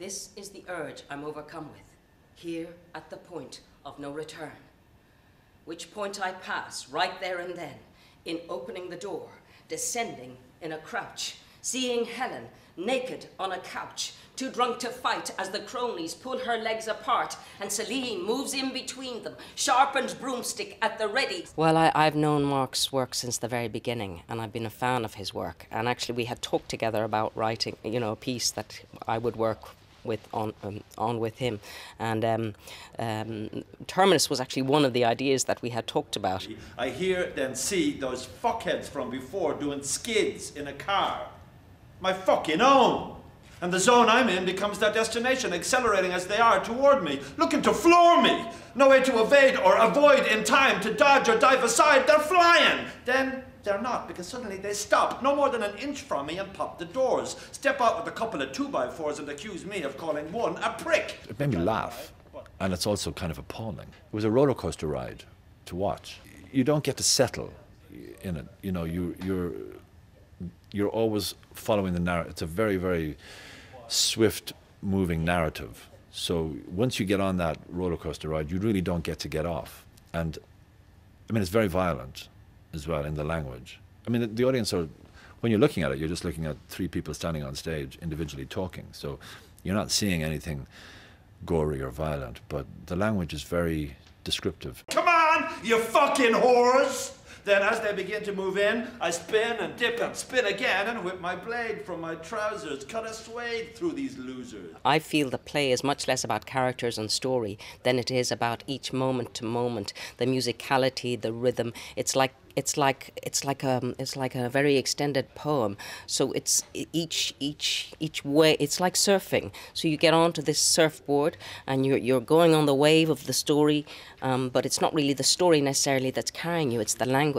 This is the urge I'm overcome with, here at the point of no return. Which point I pass right there and then, in opening the door, descending in a crouch, seeing Helen naked on a couch, too drunk to fight as the cronies pull her legs apart, and Celine moves in between them, sharpened broomstick at the ready. Well, I've known Mark's work since the very beginning, and I've been a fan of his work. And actually, we had talked together about writing, you know, a piece that I would work with on with him, and Terminus was actually one of the ideas that we had talked about. I hear then see those fuckheads from before doing skids in a car. My fucking own! And the zone I'm in becomes their destination, accelerating as they are toward me, looking to floor me. No way to evade or avoid in time, to dodge or dive aside. They're flying! Then they're not, because suddenly they stop, no more than an inch from me, and pop the doors. Step out with a couple of 2x4s and accuse me of calling one a prick. It made me laugh, and it's also kind of appalling. It was a roller coaster ride to watch. You don't get to settle in it. You know, you're always following the narrative. It's a very, very swift moving narrative. So once you get on that roller coaster ride, you really don't get to get off. And I mean, it's very violent as well in the language. I mean, the audience are, when you're looking at it, you're just looking at three people standing on stage individually talking. So you're not seeing anything gory or violent, but the language is very descriptive. Come on, you fucking whores! Then as they begin to move in, I spin and dip and spin again and whip my blade from my trousers, cut a swathe through these losers. I feel the play is much less about characters and story than it is about each moment to moment, the musicality, the rhythm. It's like a very extended poem. So it's each way. It's like surfing. So you get onto this surfboard and you're going on the wave of the story, but it's not really the story necessarily that's carrying you. It's the language.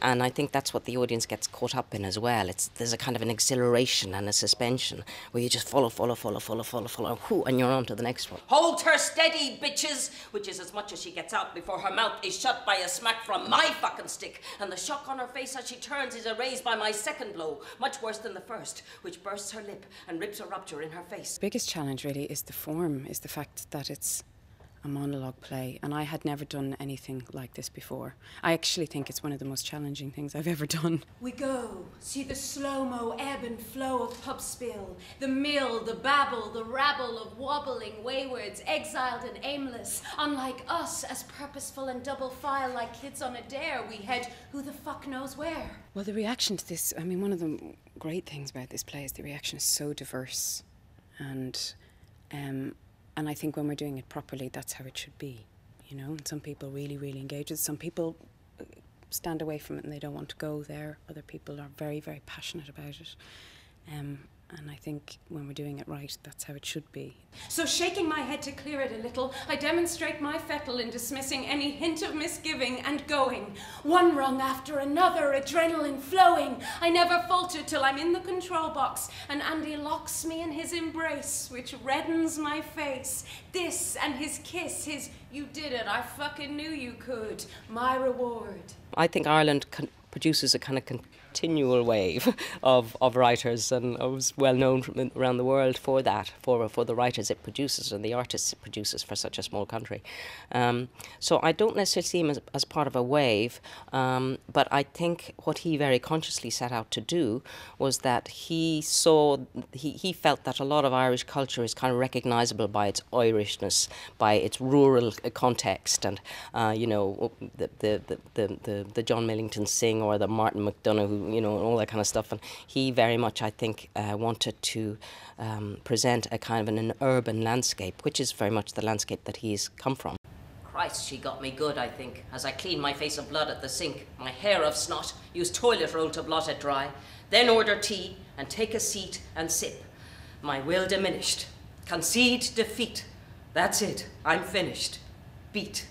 And I think that's what the audience gets caught up in as well. There's a kind of an exhilaration and a suspension where you just follow, and you're on to the next one. Hold her steady, bitches! Which is as much as she gets out before her mouth is shut by a smack from my fucking stick. And the shock on her face as she turns is erased by my second blow, much worse than the first, which bursts her lip and rips a rupture in her face. The biggest challenge really is the form, is the fact that it's a monologue play, and I had never done anything like this before. I actually think it's one of the most challenging things I've ever done. We go, see the slow-mo ebb and flow of pub spill, the mill, the babble, the rabble of wobbling waywards, exiled and aimless. Unlike us, as purposeful and double file like kids on a dare, we head who the fuck knows where. Well, the reaction to this, I mean, one of the great things about this play is the reaction is so diverse, and I think when we're doing it properly, that's how it should be, you know. And some people really, really engage with it. Some people stand away from it and they don't want to go there. Other people are very, very passionate about it. And I think when we're doing it right, that's how it should be. So shaking my head to clear it a little, I demonstrate my fettle in dismissing any hint of misgiving and going. One rung after another, adrenaline flowing. I never falter till I'm in the control box and Andy locks me in his embrace, which reddens my face. This and his kiss, his "you did it, I fucking knew you could," my reward. I think Ireland produces a kind of continual wave of writers, and I was well known from around the world for that, for the writers it produces and the artists it produces for such a small country. So I don't necessarily see him as part of a wave, but I think what he very consciously set out to do was that he felt that a lot of Irish culture is kind of recognisable by its Irishness, by its rural context, and you know, the John Millington Sing or the Martin McDonagh, who, you know, and all that kind of stuff. And he very much, I think, wanted to present a kind of an urban landscape, which is very much the landscape that he's come from. Christ, she got me good, I think, as I cleaned my face of blood at the sink, my hair of snot, used toilet roll to blot it dry, then order tea and take a seat and sip. My will diminished. Concede defeat. That's it. I'm finished. Beat.